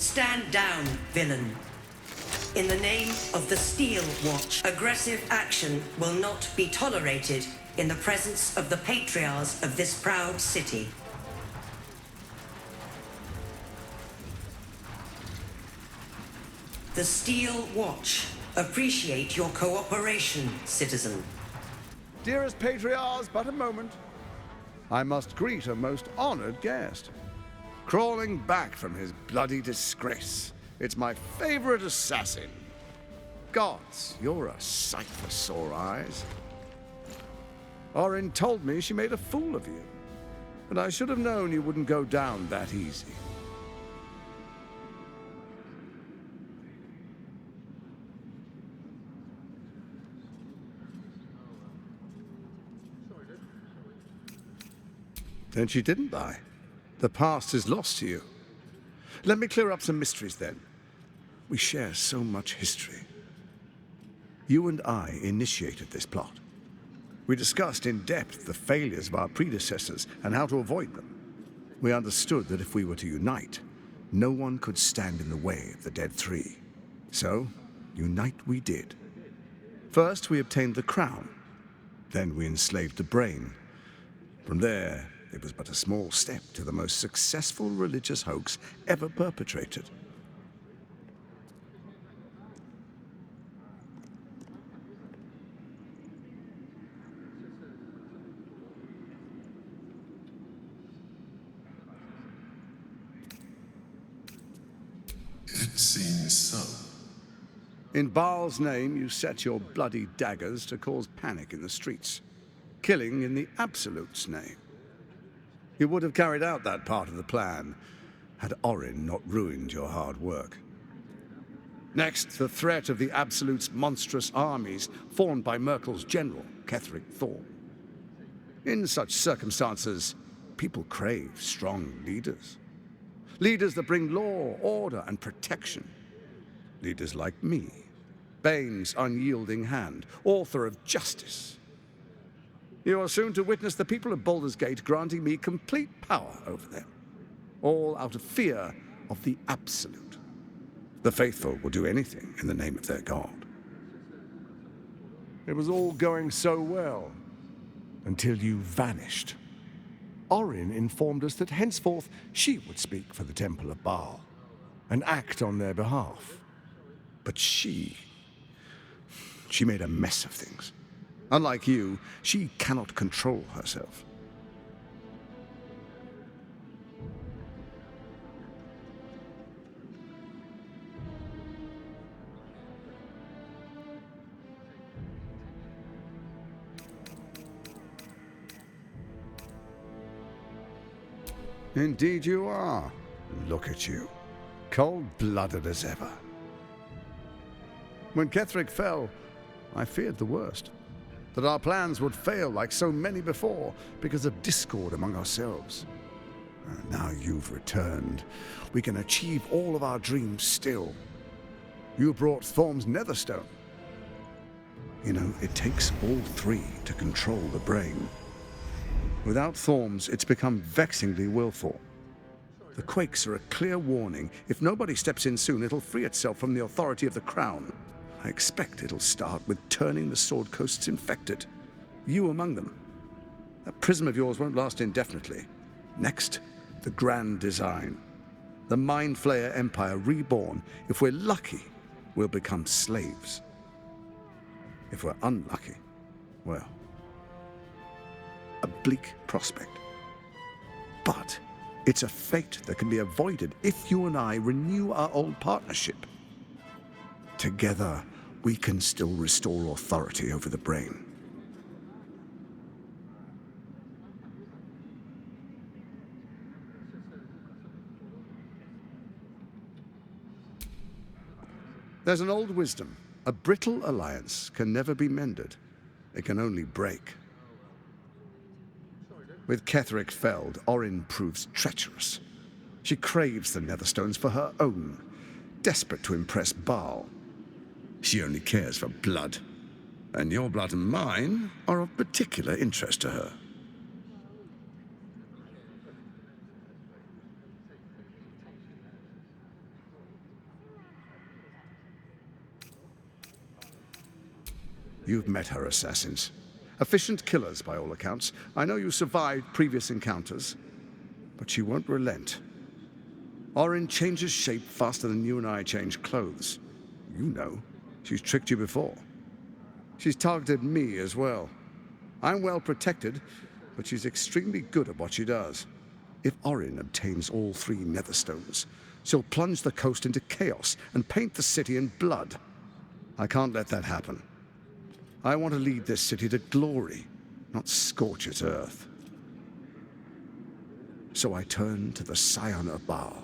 Stand down, villain. In the name of the Steel Watch, aggressive action will not be tolerated in the presence of the patriarchs of this proud city. The Steel Watch appreciate your cooperation, citizen. Dearest patriarchs, but a moment. I must greet a most honored guest. Crawling back from his bloody disgrace, it's my favorite assassin. Gods, you're a sight for sore eyes. Orin told me she made a fool of you, and I should have known you wouldn't go down that easy. Then she didn't die. The past is lost to you. Let me clear up some mysteries then. We share so much history. You and I initiated this plot. We discussed in depth the failures of our predecessors and how to avoid them. We understood that if we were to unite, no one could stand in the way of the Dead Three. So, unite we did. First, we obtained the crown. Then we enslaved the brain. From there, it was but a small step to the most successful religious hoax ever perpetrated. It seems so. In Bhaal's name, you set your bloody daggers to cause panic in the streets, killing in the Absolute's name. You would have carried out that part of the plan had Orin not ruined your hard work. Next, the threat of the Absolute's monstrous armies formed by Merkel's general, Ketheric Thorn. In such circumstances, people crave strong leaders. Leaders that bring law, order, and protection. Leaders like me, Bane's unyielding hand, author of justice. You are soon to witness the people of Baldur's Gate granting me complete power over them, all out of fear of the Absolute. The faithful will do anything in the name of their god. It was all going so well, until you vanished. Orin informed us that henceforth she would speak for the Temple of Bhaal, and act on their behalf. But she made a mess of things. Unlike you, she cannot control herself. Indeed you are. Look at you. Cold-blooded as ever. When Ketheric fell, I feared the worst. That our plans would fail like so many before because of discord among ourselves. Now you've returned. We can achieve all of our dreams still. You brought Thorm's Netherstone. You know, it takes all three to control the brain. Without Thorm's, it's become vexingly willful. The quakes are a clear warning. If nobody steps in soon, it'll free itself from the authority of the Crown. I expect it'll start with turning the Sword Coasts infected. You among them. That prism of yours won't last indefinitely. Next, the grand design. The Mind Flayer Empire reborn. If we're lucky, we'll become slaves. If we're unlucky, well, a bleak prospect. But it's a fate that can be avoided if you and I renew our old partnership. Together, we can still restore authority over the brain. There's an old wisdom. A brittle alliance can never be mended. It can only break. With Ketheric felled, Orin proves treacherous. She craves the Netherstones for her own, desperate to impress Bhaal. She only cares for blood, and your blood and mine are of particular interest to her. You've met her assassins. Efficient killers, by all accounts. I know you survived previous encounters, but she won't relent. Orin changes shape faster than you and I change clothes. You know, she's tricked you before. She's targeted me as well. I'm well protected, but she's extremely good at what she does. If Orin obtains all 3 netherstones, she'll plunge the coast into chaos and paint the city in blood. I can't let that happen. I want to lead this city to glory, not scorch its earth. So I turn to the Scion of Bhaal.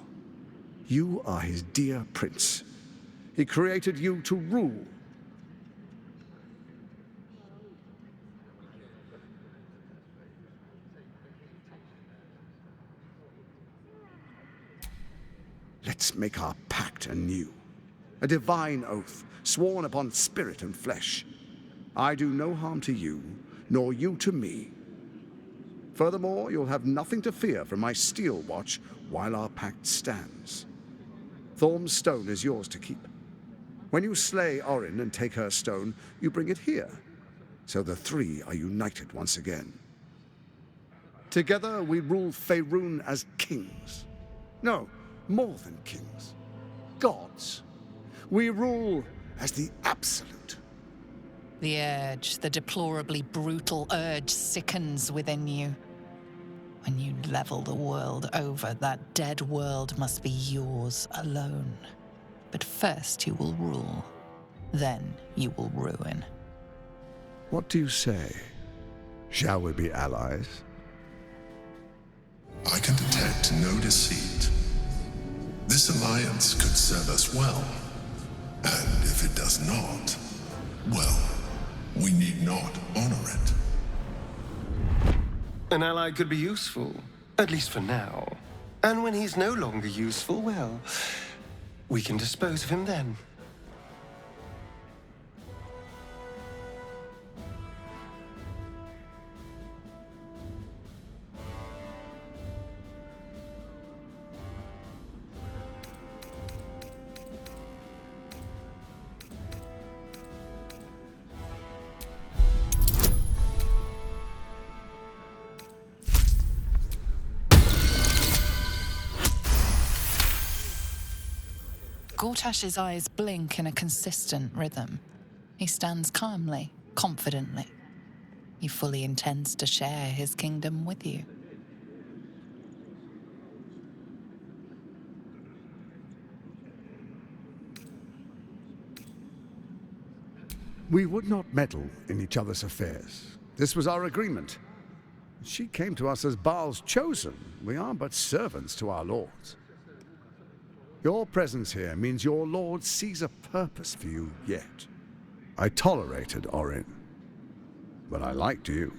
You are his dear prince. He created you to rule. Let's make our pact anew. A divine oath, sworn upon spirit and flesh. I do no harm to you, nor you to me. Furthermore, you'll have nothing to fear from my steel watch while our pact stands. Thorm's stone is yours to keep. When you slay Orin and take her stone, you bring it here, so the 3 are united once again. Together we rule Faerun as kings. No, more than kings. Gods. We rule as the absolute. The urge, the deplorably brutal urge, sickens within you. When you level the world over, that dead world must be yours alone. But first you will rule. Then you will ruin. What do you say? Shall we be allies? I can detect no deceit. This alliance could serve us well. And if it does not, well, we need not honor it. An ally could be useful, at least for now. And when he's no longer useful, well, we can dispose of him then. Gortash's eyes blink in a consistent rhythm. He stands calmly, confidently. He fully intends to share his kingdom with you. We would not meddle in each other's affairs. This was our agreement. She came to us as Bhaal's chosen. We are but servants to our lords. Your presence here means your lord sees a purpose for you yet. I tolerated Orin, but I liked you.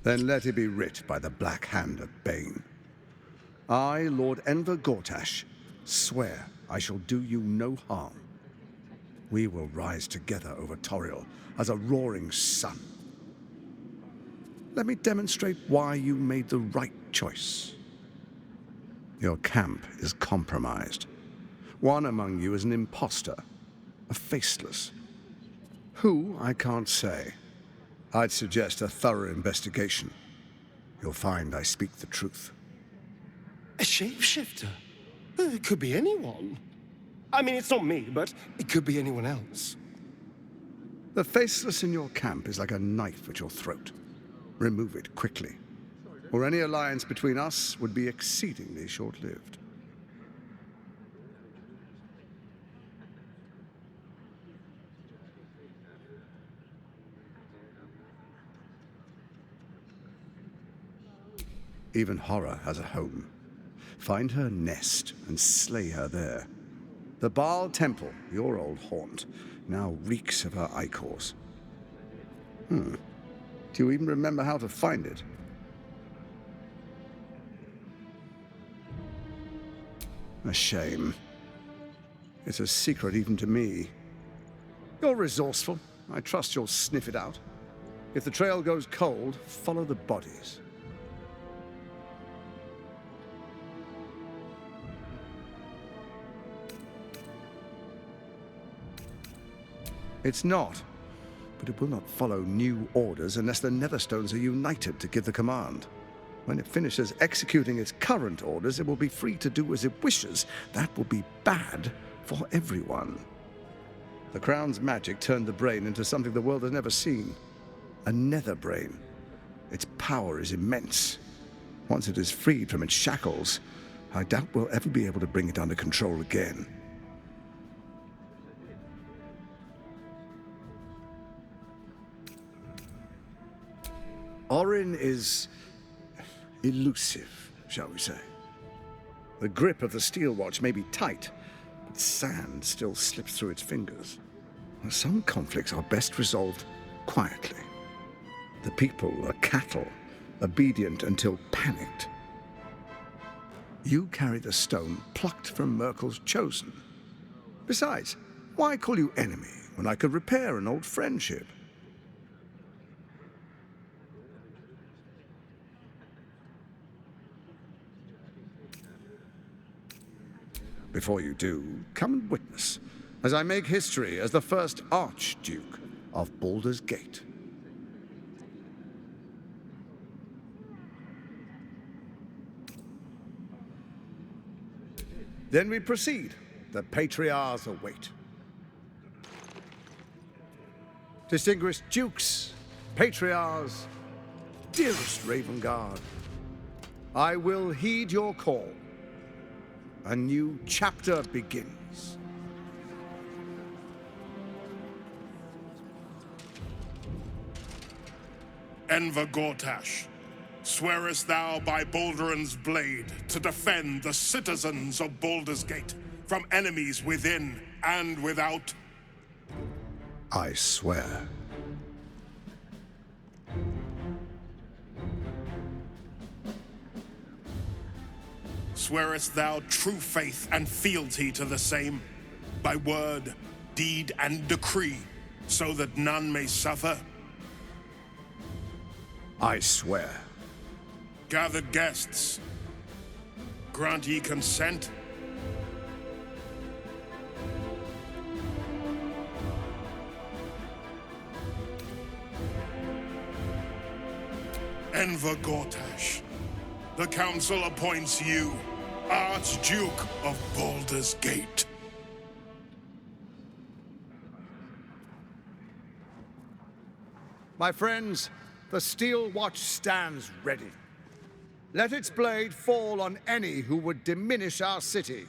Then let it be writ by the black hand of Bane. I, Lord Enver Gortash, swear I shall do you no harm. We will rise together over Toriel as a roaring sun. Let me demonstrate why you made the right choice. Your camp is compromised. One among you is an imposter, a faceless. Who, I can't say. I'd suggest a thorough investigation. You'll find I speak the truth. A shapeshifter? It could be anyone. I mean, it's not me, but it could be anyone else. The faceless in your camp is like a knife at your throat. Remove it quickly, or any alliance between us would be exceedingly short-lived. Even horror has a home. Find her nest and slay her there. The Bhaal Temple, your old haunt, now reeks of her ichors. Do you even remember how to find it? A shame. It's a secret even to me. You're resourceful. I trust you'll sniff it out. If the trail goes cold, follow the bodies. It's not, but it will not follow new orders unless the Netherstones are united to give the command. When it finishes executing its current orders, it will be free to do as it wishes. That will be bad for everyone. The Crown's magic turned the brain into something the world has never seen. A nether brain. Its power is immense. Once it is freed from its shackles, I doubt we'll ever be able to bring it under control again. Orin is elusive, shall we say. The grip of the steel watch may be tight, but sand still slips through its fingers. Some conflicts are best resolved quietly. The people are cattle, obedient until panicked. You carry the stone plucked from Merkel's chosen. Besides, why call you enemy when I could repair an old friendship? Before you do, come and witness, as I make history as the first Archduke of Baldur's Gate. Then we proceed. The Patriarchs await. Distinguished Dukes, Patriarchs, dearest Ravengard, I will heed your call. A new chapter begins. Enver Gortash, swearest thou by Balduran's blade to defend the citizens of Baldur's Gate from enemies within and without? I swear. Swearest thou true faith and fealty to the same, by word, deed, and decree, so that none may suffer? I swear. Gathered guests, grant ye consent? Enver Gortash, the Council appoints you Archduke of Baldur's Gate. My friends, the Steel Watch stands ready. Let its blade fall on any who would diminish our city.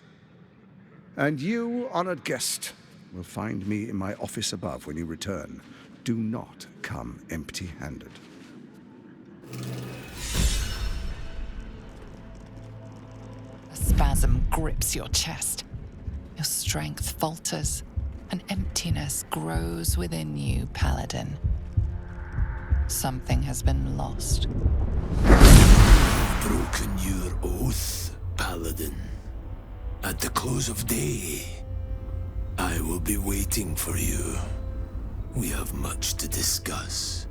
And you, honored guest, will find me in my office above when you return. Do not come empty-handed. A spasm grips your chest. Your strength falters. An emptiness grows within you, Paladin. Something has been lost. Broken your oath, Paladin. At the close of day, I will be waiting for you. We have much to discuss.